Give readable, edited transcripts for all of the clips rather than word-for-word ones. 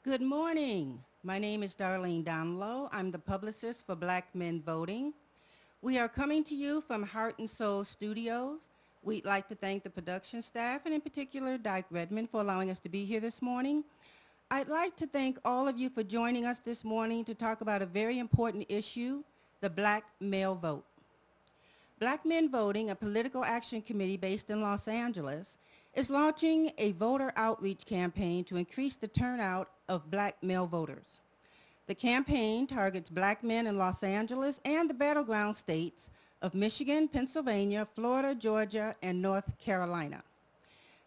Good morning. My name is Darlene Donlow. I'm the publicist for Black Men Voting. We are coming to you from Heart and Soul Studios. We'd like to thank the production staff and in particular Dyke Redmond for allowing us to be here this morning. I'd like to thank all of you for joining us this morning to talk about a very important issue, the Black male vote. Black Men Voting, a political action committee based in Los Angeles, is launching a voter outreach campaign to increase the turnout of Black male voters. The campaign targets Black men in Los Angeles and the battleground states of Michigan, Pennsylvania, Florida, Georgia, and North Carolina.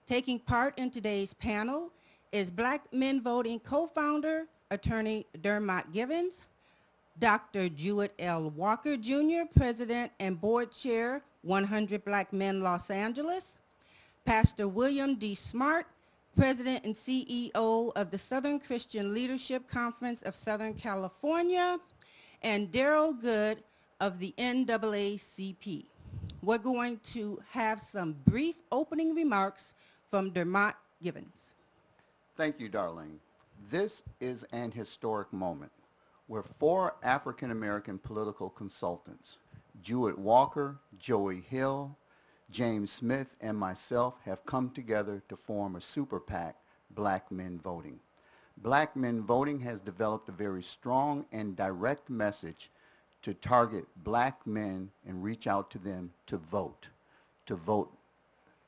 Taking part in today's panel is Black Men Voting co-founder, attorney Dermot Givens, Dr. Jewett L. Walker Jr., President and Board Chair, 100 Black Men Los Angeles, Pastor William D. Smart, President and CEO of the Southern Christian Leadership Conference of Southern California, and Daryl Good of the NAACP. We're going to have some brief opening remarks from Dermot Givens. Thank you, Darlene. This is an historic moment where 4 African-American political consultants, Jewett Walker, Joey Hill, James Smith, and myself have come together to form a super PAC, Black Men Voting. Black Men Voting has developed a very strong and direct message to target Black men and reach out to them to vote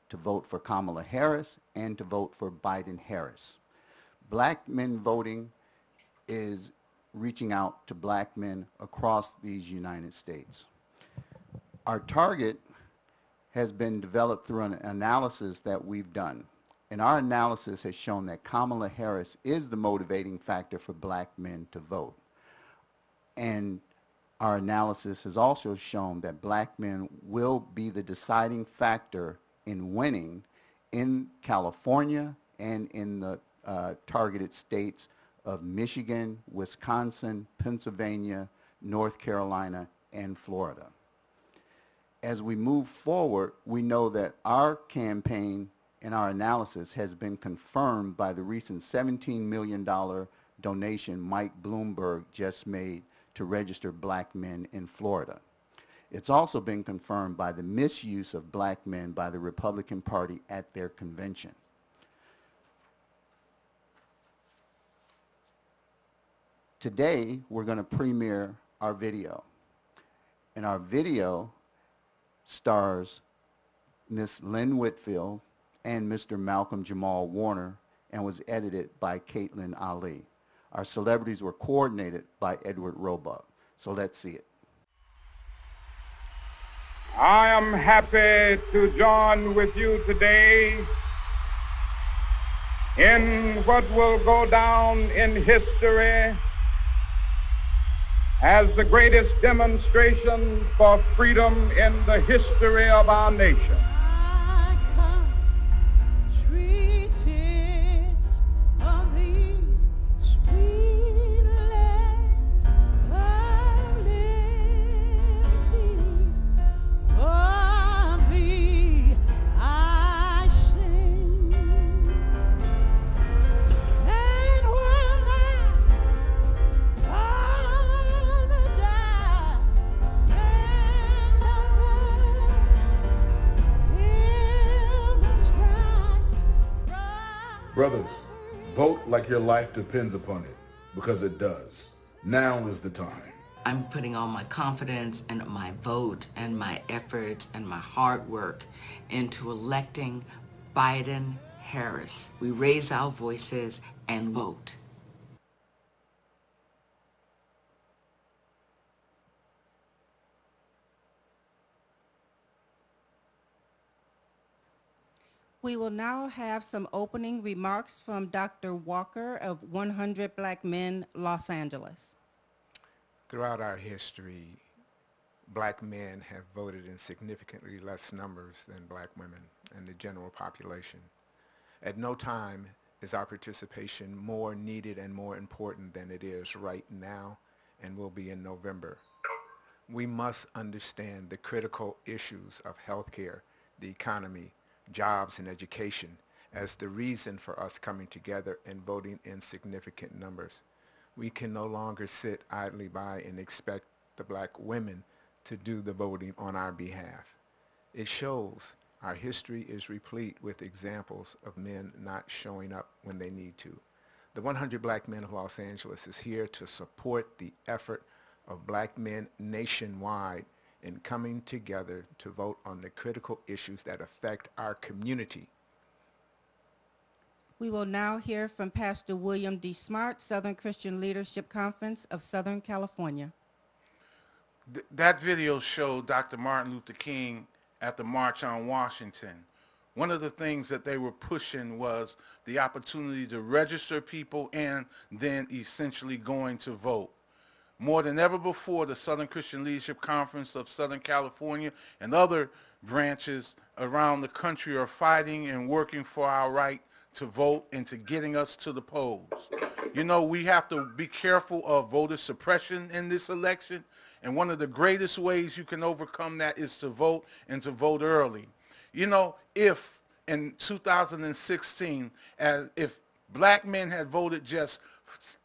for Kamala Harris and to vote for Biden Harris. Black Men Voting is reaching out to Black men across these United States. Our target has been developed through an analysis that we've done. And our analysis has shown that Kamala Harris is the motivating factor for Black men to vote. And our analysis has also shown that Black men will be the deciding factor in winning in California and in the targeted states of Michigan, Wisconsin, Pennsylvania, North Carolina, and Florida. As we move forward, we know that our campaign and our analysis has been confirmed by the recent $17 million donation Mike Bloomberg just made to register Black men in Florida. It's also been confirmed by the misuse of Black men by the Republican Party at their convention. Today, we're going to premiere our video. And our video stars Ms. Lynn Whitfield and Mr. Malcolm Jamal Warner and was edited by Caitlin Ali. Our celebrities were coordinated by Edward Roebuck. So let's see it. I am happy to join with you today in what will go down in history as the greatest demonstration for freedom in the history of our nation. Brothers, vote like your life depends upon it, because it does. Now is the time. I'm putting all my confidence and my vote and my efforts and my hard work into electing Biden Harris. We raise our voices and vote. We will now have some opening remarks from Dr. Walker of 100 Black Men, Los Angeles. Throughout our history, Black men have voted in significantly less numbers than Black women and the general population. At no time is our participation more needed and more important than it is right now and will be in November. We must understand the critical issues of healthcare, the economy, jobs and education, as the reason for us coming together and voting in significant numbers. We can no longer sit idly by and expect the black women to do the voting on our behalf. It shows our history is replete with examples of men not showing up when they need to. The 100 Black Men of Los Angeles is here to support the effort of black men nationwide in coming together to vote on the critical issues that affect our community. We will now hear from Pastor William D. Smart, Southern Christian Leadership Conference of Southern California. That video showed Dr. Martin Luther King at the March on Washington. One of the things that they were pushing was the opportunity to register people and then essentially going to vote. More than ever before, the Southern Christian Leadership Conference of Southern California and other branches around the country are fighting and working for our right to vote and to getting us to the polls. You know, we have to be careful of voter suppression in this election, and one of the greatest ways you can overcome that is to vote and to vote early. You know, if in 2016, if black men had voted just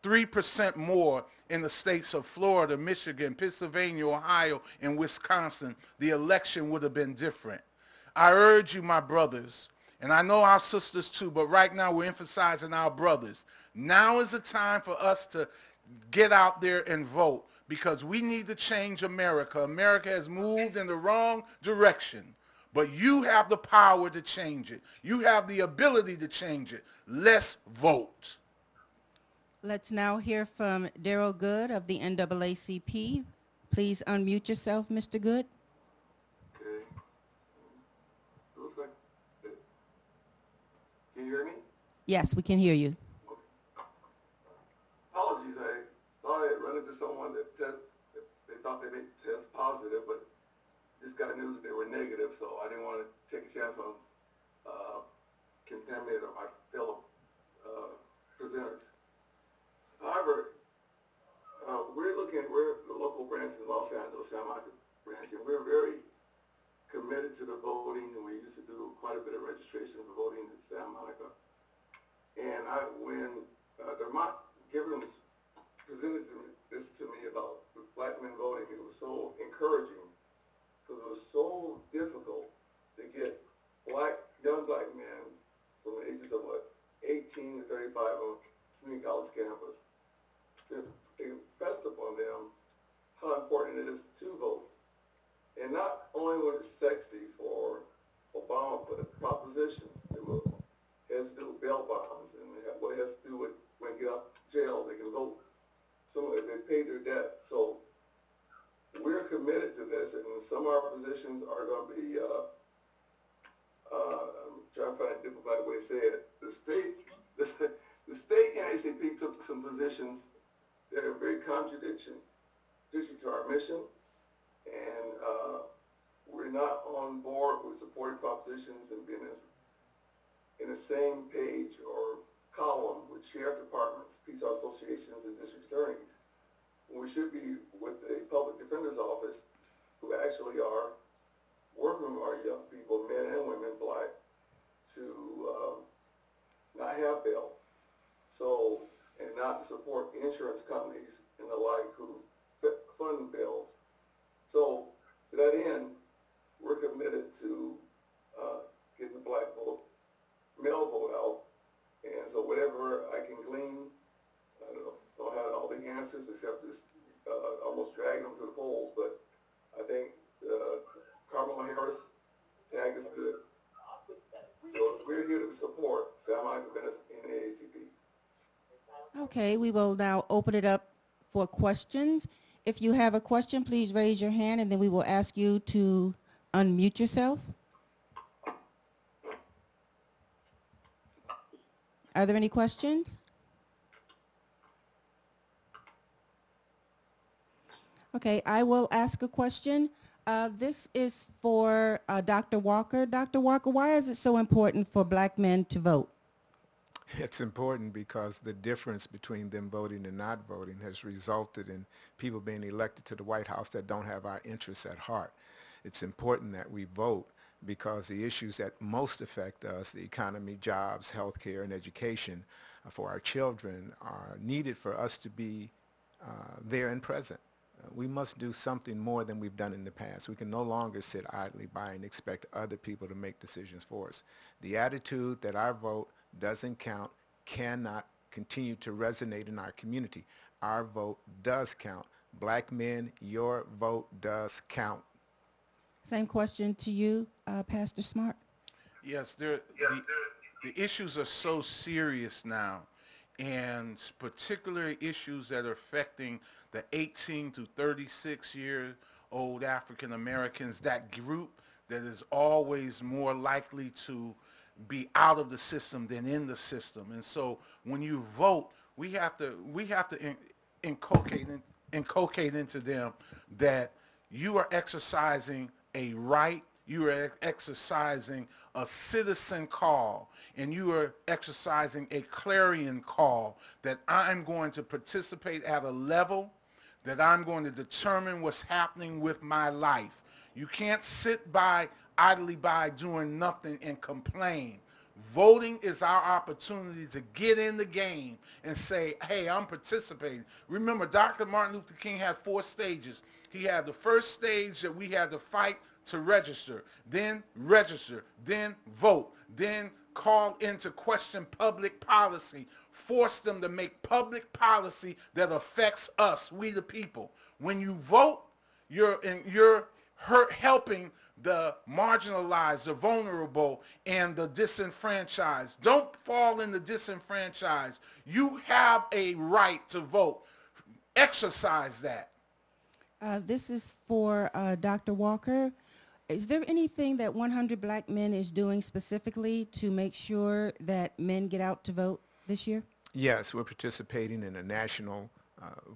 3% more in the states of Florida, Michigan, Pennsylvania, Ohio, and Wisconsin, the election would have been different. I urge you, my brothers, and I know our sisters too, but right now we're emphasizing our brothers. Now is the time for us to get out there and vote, because we need to change America. America has moved in the wrong direction, but you have the power to change it. You have the ability to change it. Let's vote. Let's now hear from Daryl Good of the NAACP. Please unmute yourself, Mr. Good. Okay. Looks like, can you hear me? Yes, we can hear you. Apologies, I thought I had run into someone that they thought they may test positive, but just got news that they were negative, so I didn't want to take a chance on contaminating my fellow presenters. However, we're the local branch in Los Angeles, San Monica branch, and we're very committed to the voting, and we used to do quite a bit of registration for voting in Santa Monica. And when Dermot Givens presented this to me about black men voting, it was so encouraging, because it was so difficult to get young black men from the ages of 18 to 35 on community college campus to impress upon them how important it is to vote. And not only when it's sexy for Obama, but propositions. It has to do with bail bonds, and what it has to do with when they get out of jail, they can vote. So if they pay their debt. So we're committed to this, and some of our positions are going to be, I'm trying to find a diplomatic way to say it. The state NAACP took some positions that are very contradictory to our mission, and we're not on board with supporting propositions and being in the same page or column with sheriff departments, peace associations, and district attorneys. We should be with the public defender's office, who actually are working with our young people, men and women, black, to not have bail. So, and not support insurance companies and the like who fund bills. So, to that end, we're committed to getting the black vote, male vote out. And so whatever I can glean, I don't have all the answers except just almost dragging them to the polls. But I think Kamala Harris tag is good. So we're here to support San Monica Venice and AACP. Okay, we will now open it up for questions. If you have a question, please raise your hand, and then we will ask you to unmute yourself. Are there any questions? Okay, I will ask a question. This is for Dr. Walker. Dr. Walker, why is it so important for black men to vote? It's important because the difference between them voting and not voting has resulted in people being elected to the White House that don't have our interests at heart. It's important that we vote because the issues that most affect us, the economy, jobs, healthcare, and education for our children, are needed for us to be there and present. We must do something more than we've done in the past. We can no longer sit idly by and expect other people to make decisions for us. The attitude that our vote doesn't count cannot continue to resonate in our community. Our vote does count. Black men, your vote does count. Same question to you, Pastor Smart. Yes, the issues are so serious now, and particular issues that are affecting the 18 to 36-year-old African Americans, that group that is always more likely to be out of the system than in the system. And so when you vote, we have to inculcate into them that you are exercising a right, you are exercising a citizen call, and you are exercising a clarion call that I'm going to participate at a level that I'm going to determine what's happening with my life. You can't sit idly by doing nothing and complain. Voting is our opportunity to get in the game and say, hey, I'm participating. Remember, Dr. Martin Luther King had 4 stages. He had the first stage that we had to fight to register, then vote, then call into question public policy, force them to make public policy that affects us, we the people. When you vote, you're helping the marginalized, the vulnerable, and the disenfranchised. Don't fall in the disenfranchised. You have a right to vote. Exercise that. This is for Dr. Walker. Is there anything that 100 Black Men is doing specifically to make sure that men get out to vote this year? Yes, we're participating in a national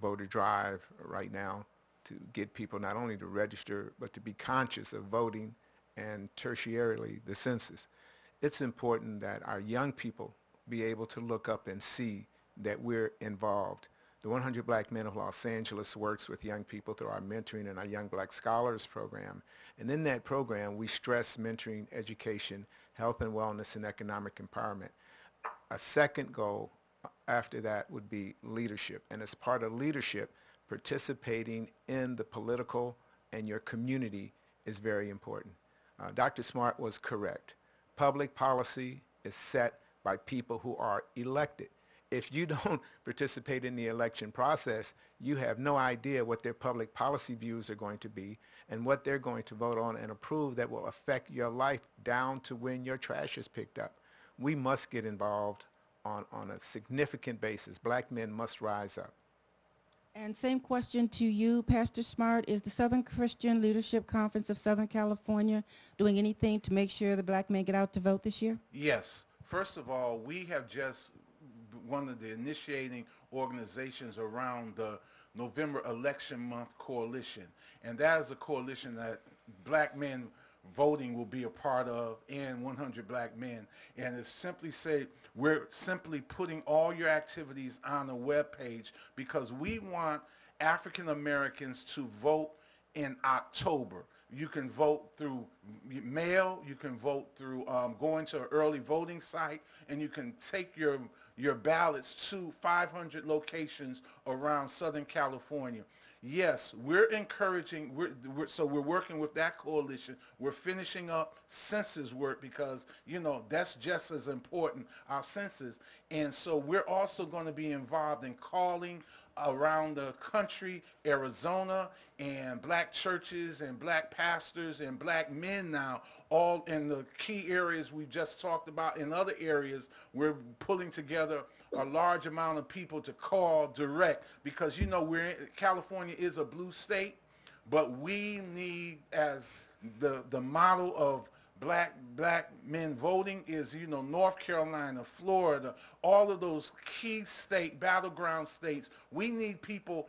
voter drive right now to get people not only to register, but to be conscious of voting and tertiarily the census. It's important that our young people be able to look up and see that we're involved. The 100 Black Men of Los Angeles works with young people through our mentoring and our Young Black Scholars program. And in that program, we stress mentoring, education, health and wellness, and economic empowerment. A second goal after that would be leadership. And as part of leadership, participating in the political and your community is very important. Dr. Smart was correct. Public policy is set by people who are elected. If you don't participate in the election process, you have no idea what their public policy views are going to be and what they're going to vote on and approve that will affect your life down to when your trash is picked up. We must get involved on a significant basis. Black men must rise up. And same question to you, Pastor Smart. Is the Southern Christian Leadership Conference of Southern California doing anything to make sure the black men get out to vote this year? Yes. First of all, we have just one of the initiating organizations around the November Election Month Coalition. And that is a coalition that black men voting will be a part of, and 100 Black Men. And it's simply say, we're simply putting all your activities on a web page because we want African Americans to vote in October. You can vote through mail, you can vote through going to an early voting site, and you can take your ballots to 500 locations around Southern California. Yes, we're encouraging, so we're working with that coalition. We're finishing up census work because, you know, that's just as important, our census. And so we're also going to be involved in calling around the country, Arizona, and black churches and black pastors and black men now, all in the key areas we just talked about. In other areas, we're pulling together a large amount of people to call direct because, you know, California is a blue state, but we need, as the model of black men voting is, you know, North Carolina, Florida, all of those key battleground states. We need people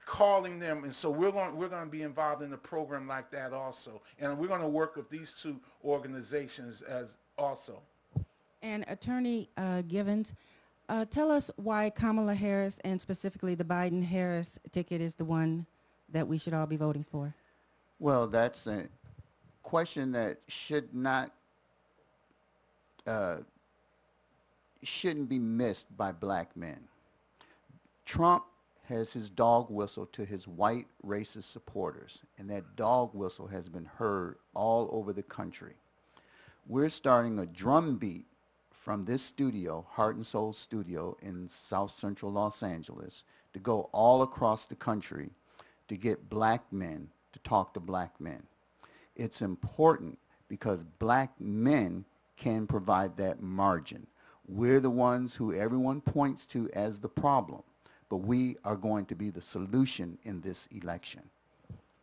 calling them, and so we're going to be involved in a program like that also, and we're going to work with these two organizations as also. And Attorney Givens, tell us why Kamala Harris and specifically the Biden-Harris ticket is the one that we should all be voting for. Well, that's question that shouldn't be missed by black men. Trump has his dog whistle to his white racist supporters, and that dog whistle has been heard all over the country. We're starting a drumbeat from this studio, Heart and Soul Studio in South Central Los Angeles, to go all across the country to get black men to talk to black men. It's important because black men can provide that margin. We're the ones who everyone points to as the problem, but we are going to be the solution in this election.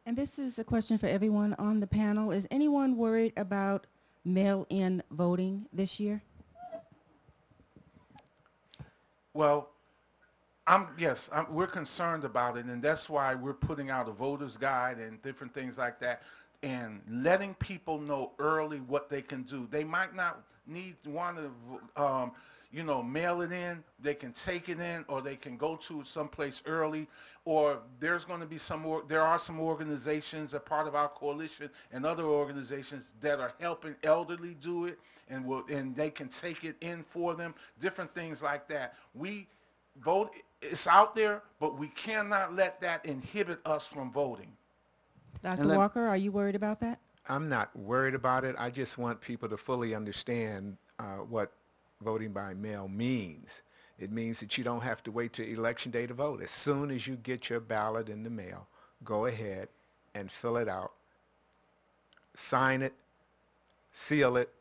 And this is a question for everyone on the panel. Is anyone worried about mail-in voting this year? Well, we're concerned about it, and that's why we're putting out a voter's guide and different things like that, and letting people know early what they can do. They might not want to, mail it in. They can take it in, or they can go to someplace early, or there are some organizations, a part of our coalition, and other organizations that are helping elderly do it, and they can take it in for them. Different things like that. We vote. It's out there, but we cannot let that inhibit us from voting. Dr. Walker, are you worried about that? I'm not worried about it. I just want people to fully understand what voting by mail means. It means that you don't have to wait till election day to vote. As soon as you get your ballot in the mail, go ahead and fill it out, sign it, seal it,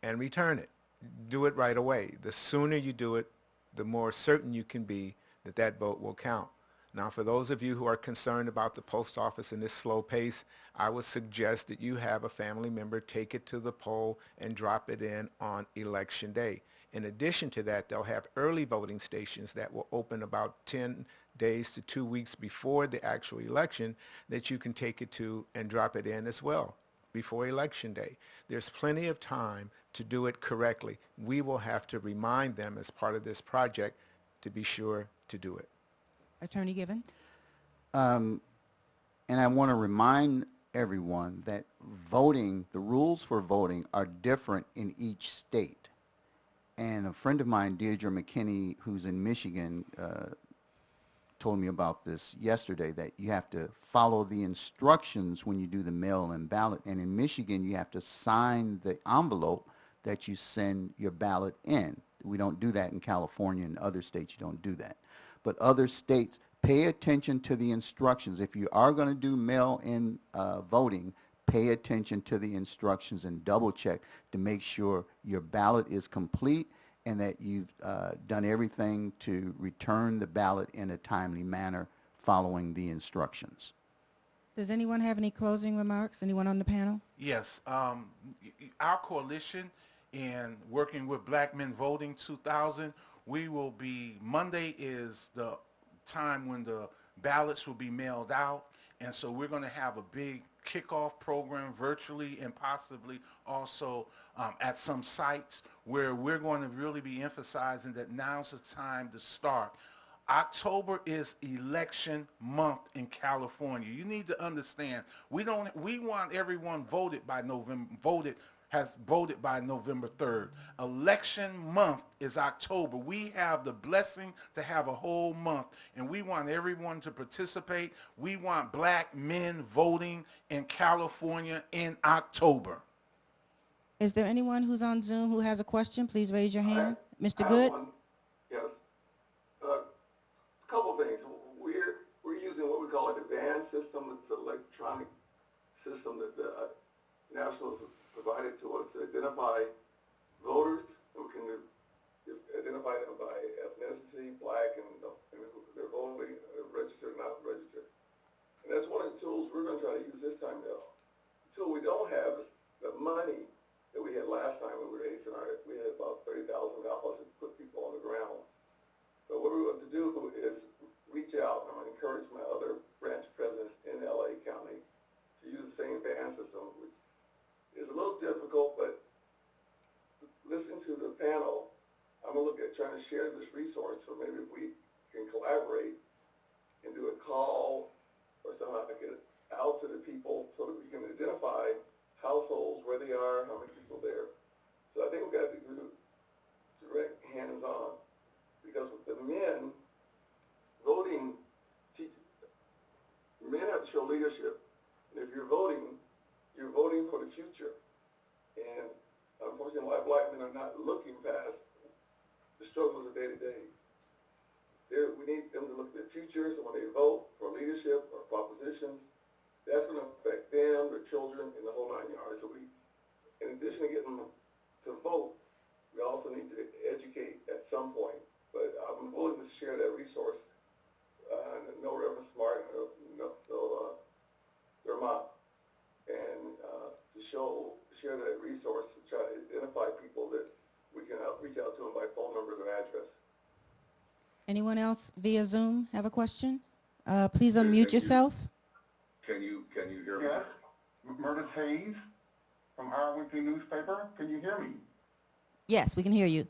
and return it. Do it right away. The sooner you do it, the more certain you can be that that vote will count. Now, for those of you who are concerned about the post office and this slow pace, I would suggest that you have a family member take it to the poll and drop it in on election day. In addition to that, they'll have early voting stations that will open about 10 days to 2 weeks before the actual election that you can take it to and drop it in as well before election day. There's plenty of time to do it correctly. We will have to remind them as part of this project to be sure to do it. Attorney Gibbons? And I want to remind everyone that voting, the rules for voting are different in each state. And a friend of mine, Deirdre McKinney, who's in Michigan, told me about this yesterday, that you have to follow the instructions when you do the mail-in ballot. And in Michigan, you have to sign the envelope that you send your ballot in. We don't do that in California. In other states, you don't do that. But other states, pay attention to the instructions. If you are going to do mail-in voting, pay attention to the instructions and double check to make sure your ballot is complete and that you've done everything to return the ballot in a timely manner following the instructions. Does anyone have any closing remarks? Anyone on the panel? Yes. Our coalition, in working with Black Men Voting 2000, Monday is the time when the ballots will be mailed out, and so we're going to have a big kickoff program virtually and possibly also at some sites where we're going to really be emphasizing that now's the time to start. October is election month in California. You need to understand, we want everyone voted by November 3rd. Election month is October. We have the blessing to have a whole month, and we want everyone to participate. We want black men voting in California in October. Is there anyone who's on Zoom who has a question? Please raise your hand. Mr. I Good? have one. Yes. A couple things. We're using what we call an advanced system. It's an electronic system that the Nationals provided to us to identify voters. We can identify them by ethnicity, black, and they're voting, registered, not registered. And that's one of the tools we're going to try to use this time, though. The tool we don't have is the money that we had last time we were raising. We had about $30,000 to put people on the ground. But what we want to do is reach out, and I'm going to encourage my other branch presidents in LA County to use the same band system, which is a little difficult, but listening to the panel, I'm going to look at trying to share this resource, so maybe if we can collaborate and do a call or somehow get it out to the people so that we can identify households, where they are, how many people there. So I think we've got to do direct hands-on, because with the men, voting, men have to show leadership. And if you're voting for the future. And unfortunately, a lot of black men are not looking past the struggles of day to day. We need them to look at the future, so when they vote for leadership or propositions, that's going to affect them, their children, and the whole 9 yards. So in addition to getting them to vote, we also need to educate at some point. But I'm willing to share that resource. No Reverend Smart, no Dermot, and to share that resource to try to identify people that we can reach out to them by phone numbers and address. Anyone else via Zoom have a question? Please unmute yourself. Can you hear me? Yes, Murtis Hayes from our weekly newspaper. Can you hear me? Yes, we can hear you.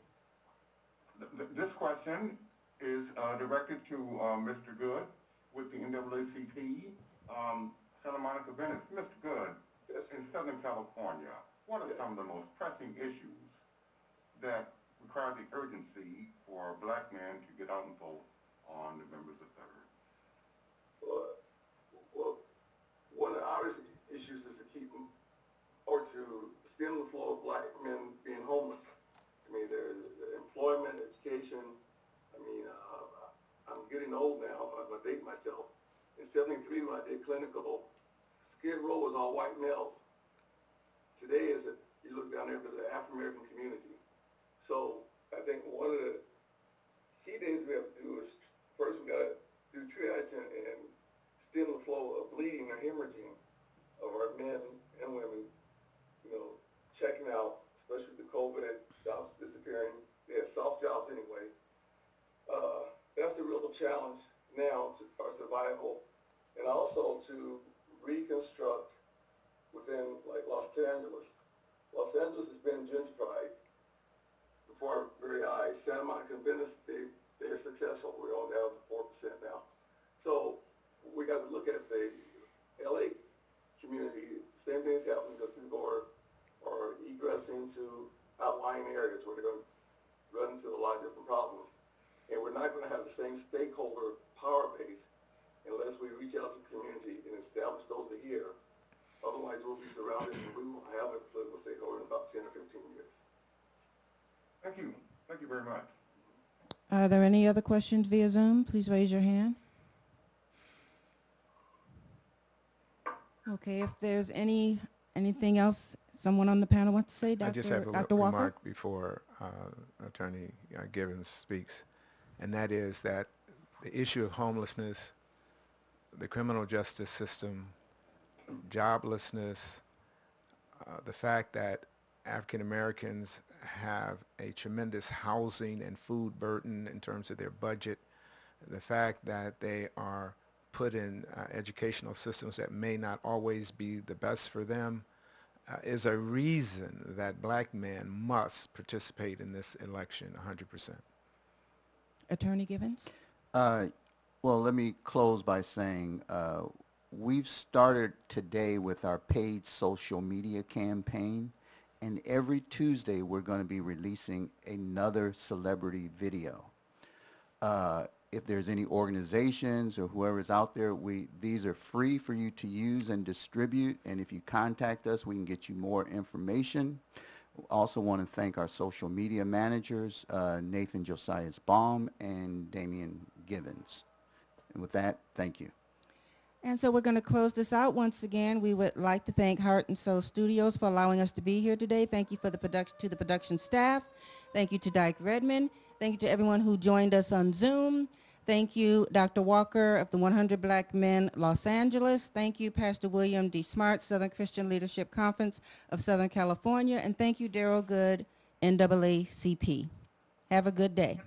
This question is directed to Mr. Good with the NAACP, Santa Monica Venice. Mr. Good, Yes. in Southern California, what are some of the most pressing issues that require the urgency for black men to get out and vote on November the 3rd? Well, one of the obvious issues is to keep them, or to stem the flow of black men being homeless. I mean, there's employment, education. I mean, I'm getting old now. I'm going to date myself. In 73, when I did clinical, Skid Row was all white males. Today, you look down there, there's an African-American community. So I think one of the key things we have to do is, first we got to do triage and stem the flow of bleeding or hemorrhaging of our men and women, checking out, especially with the COVID, jobs disappearing. They had soft jobs anyway. That's the real challenge now, our survival, and also to reconstruct within, like, Los Angeles. Los Angeles has been gentrified before our very eyes. Santa Monica and Venice, they're successful. We're all down to 4% now. So we got to look at the LA community. Same thing's happening because people are egressing to outlying areas where they're going to run into a lot of different problems. And we're not going to have the same stakeholder power base unless we reach out to the community and establish those are here. Otherwise, we'll be surrounded and we won't have a political stakeholder in about 10 or 15 years. Thank you. Thank you very much. Are there any other questions via Zoom? Please raise your hand. Okay, if there's anything else someone on the panel wants to say, I just have a Dr. Walker? remark before Attorney Givens speaks, and that is that the issue of homelessness, the criminal justice system, joblessness, the fact that African Americans have a tremendous housing and food burden in terms of their budget, the fact that they are put in educational systems that may not always be the best for them, is a reason that black men must participate in this election 100%. Attorney Givens? Well, let me close by saying we've started today with our paid social media campaign, and every Tuesday we're going to be releasing another celebrity video. If there's any organizations or whoever's out there, these are free for you to use and distribute, and if you contact us, we can get you more information. Also want to thank our social media managers, Nathan Josias Baum and Damian Givens. And with that, thank you. And so we're going to close this out. Once again, we would like to thank Heart and Soul Studios for allowing us to be here today. Thank you for the production staff. Thank you to Dyke Redmond. Thank you to everyone who joined us on Zoom. Thank you, Dr. Walker of the 100 Black Men, Los Angeles. Thank you, Pastor William D. Smart, Southern Christian Leadership Conference of Southern California. And thank you, Darrell Good, NAACP. Have a good day.